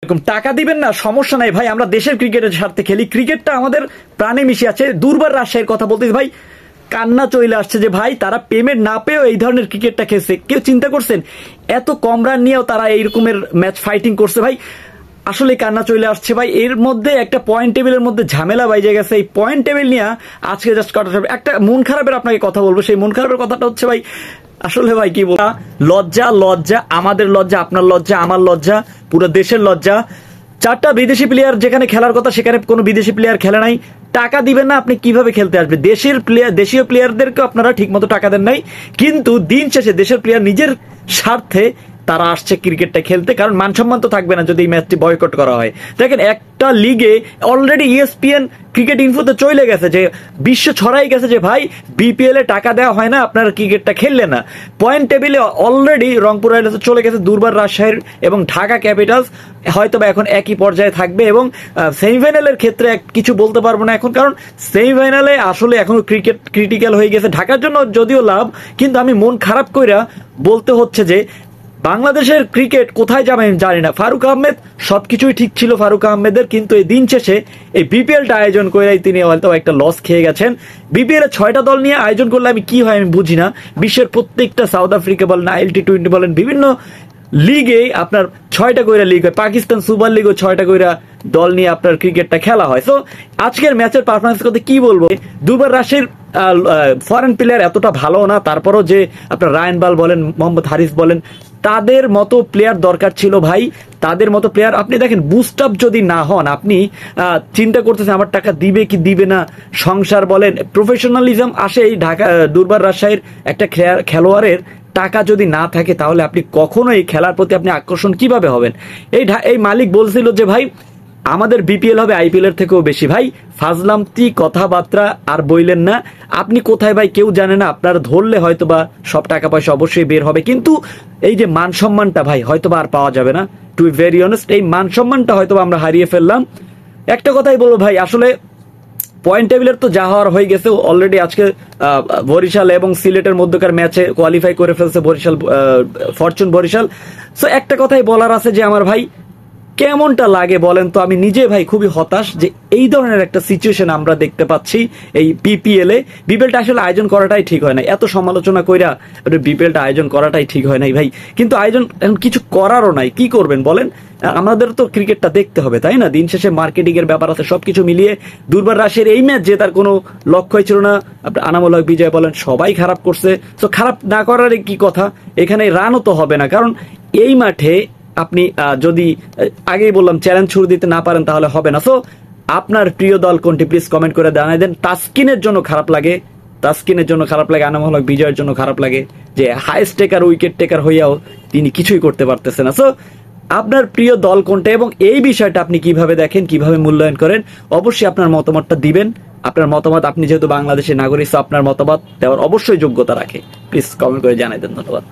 এরকম টাকা দিবেন না, সমস্যা নাই ভাই, আমরা দেশের ক্রিকেটের স্বার্থে খেলি, ক্রিকেটটা আমাদের প্রাণে মিশে আছে। দুর্বার রাজশাহীর কথা বলতে ভাই কান্না চলে আসছে যে ভাই তারা পেমেন্ট না পেয়েও এই ধরনের ক্রিকেটটা খেলছে। কেউ চিন্তা করছেন এত কম রান নিয়েও তারা এই রকমের ম্যাচ ফাইটিং করছে ভাই? আসলে কান্না চলে আসছে ভাই। এর মধ্যে একটা পয়েন্ট টেবিলের মধ্যে ঝামেলা বাইজে গেছে। এই পয়েন্ট টেবিল নিয়ে আজকে জাস্ট কথা একটা মন খারাপের আপনাকে কথা বলবো। সেই মন খারাপের কথাটা হচ্ছে ভাই, আসলে ভাই কি বলবো, লজ্জা লজ্জা, আমাদের লজ্জা, আপনার লজ্জা, আমার লজ্জা, পুরো দেশের লজ্জা। 4টা বিদেশি প্লেয়ার যেখানে খেলার কথা সেখানে কোনো বিদেশি প্লেয়ার খেলে নাই। টাকা দিবেন না, আপনি কিভাবে খেলতে আসবে? দেশের প্লেয়ার, দেশীয় প্লেয়ারদেরকে আপনারা ঠিক মতো টাকা দেন নাই, কিন্তু দিন শেষে দেশের প্লেয়ার নিজের স্বার্থে তারা আসছে ক্রিকেটটা খেলতে, কারণ মানসম্মান তো থাকবে না যদি এই ম্যাচটি বয়কট করা হয়। দেখেন একটা লিগে অলরেডি ESPN ক্রিকেট ইনফোতে চলে গেছে যে বিশ্ব ছড়াই গেছে যে ভাই বিপিএল এ টাকা দেওয়া হয় না, আপনারা ক্রিকেটটা খেললে না। পয়েন্ট টেবিলে অলরেডি রংপুর রাইডার্স চলে গেছে, দুর্বার রাজশাহীর এবং ঢাকা ক্যাপিটালস হয়তো বা এখন একই পর্যায়ে থাকবে। এবং সেমিফাইনালের ক্ষেত্রে কিছু বলতে পারবো না এখন, কারণ সেমিফাইনালে আসলে এখন ক্রিকেট ক্রিটিক্যাল হয়ে গেছে। ঢাকার জন্য যদিও লাভ, কিন্তু আমি মন খারাপ কইরা বলতে হচ্ছে যে বাংলাদেশের ক্রিকেট কোথায় যাবে আমি জানি না। ফারুক আহমেদ সবকিছুই ঠিক ছিল ফারুক আহমেদের, কিন্তু এই দিন শেষে এই বিপিএলটা আয়োজন করে তিনি হয়তো একটা লস খেয়ে গেছেন। বিপিএল এ 6টা দল নিয়ে আয়োজন করলে আমি কি হয় আমি বুঝি না। বিশ্বের প্রত্যেকটা সাউথ আফ্রিকা বলেন, ILT20 বলেন, বিভিন্ন লিগে আপনার 6টা কইরা লিগ হয়, পাকিস্তান সুপার লিগও 6টা কইরা দল নিয়ে আপনার ক্রিকেটটা খেলা হয়। সো আজকের ম্যাচের পারফরমেন্স করতে কি বলবো, দুবার রাশির ফরেন প্লেয়ার এতটা ভালো না, তারপরও যে আপনার রায়ান বাল বলেন, মোহাম্মদ হারিস বলেন, তাদের মতো প্লেয়ার দরকার ছিল ভাই। তাদের মতো প্লেয়ার আপনি দেখেন, বুস্ট আপ যদি না হন, আপনি চিন্তা করতেছেন আমার টাকা দিবে কি দিবে না, সংসার বলেন, প্রফেশনালিজম আসে এই ঢাকা দুর্বার রাজশাহীর একটা খেলোয়াড়ের টাকা যদি না থাকে তাহলে আপনি কখনো এই খেলার প্রতি আপনি আকর্ষণ কিভাবে হবেন? এই মালিক বলছিল যে ভাই আমাদের বিপিএল হবে IPL এর থেকেও বেশি। ভাই ফাজলামতি কথাবার্তা আর বইলেন না। আপনি কোথায় ভাই কেউ জানে না, আপনার ধরলে হয়তো বা সব টাকা পয়সা অবশ্যই বের হবে, কিন্তু এই যে মান সম্মানটা ভাই হয়তো বা আর পাওয়া যাবে না। টু বি ভেরি অনেস্ট, এই মান সম্মানটা হয়তো আমরা হারিয়ে ফেললাম। একটা কথাই বলবো ভাই, আসলে পয়েন্ট টেবিলের তো যা হওয়ার হয়ে গেছে অলরেডি। আজকে বরিশাল এবং সিলেটের মধ্যকার ম্যাচে কোয়ালিফাই করে ফেলছে বরিশাল, ফরচুন বরিশাল। সো একটা কথাই বলার আছে যে আমার ভাই কেমনটা লাগে বলেন তো? আমি নিজে ভাই খুবই হতাশ যে এই ধরনের একটা সিচুয়েশন আমরা দেখতে পাচ্ছি এই বিপিএলটা আসলে আয়োজন করাটাই ঠিক হয় না। এত সমালোচনা কইরা বিপিএলটা আয়োজন করাটাই ঠিক হয় নাই ভাই, কিন্তু আয়োজন এখন কিছু করারও নাই। কি করবেন বলেন? আমাদের তো ক্রিকেটটা দেখতে হবে, তাই না? দিন শেষে মার্কেটিং এর ব্যাপার আছে, সবকিছু মিলিয়ে দুর্বার রাশির এই ম্যাচ জেতার কোনো লক্ষ্যই ছিল না। আনামুল হক বিজয় বলেন, সবাই খারাপ করছে। তো খারাপ না করার কি কথা, এখানে রানও তো হবে না, কারণ এই মাঠে আপনি যদি আগেই বললাম চ্যালেঞ্জ ছুড়ে দিতে না পারেন তাহলে হবে না। সো আপনার প্রিয় দল কোনটি প্লিজ কমেন্ট করে জানাই দেন। তাসকিনের জন্য খারাপ লাগে, আনামুল হক বিজয়ের জন্য খারাপ লাগে যে হাইস্ট টেকার, উইকেট টেকার হইয়াও তিনি কিছুই করতে পারতেছে না। সো আপনার প্রিয় দল কোনটা এবং এই বিষয়টা আপনি কিভাবে দেখেন, কিভাবে মূল্যায়ন করেন, অবশ্যই আপনার মতামতটা দিবেন। আপনার মতামত, আপনি যেহেতু বাংলাদেশের নাগরিক, আপনার মতামত দেওয়ার অবশ্যই যোগ্যতা রাখে। প্লিজ কমেন্ট করে জানাই দেন। ধন্যবাদ।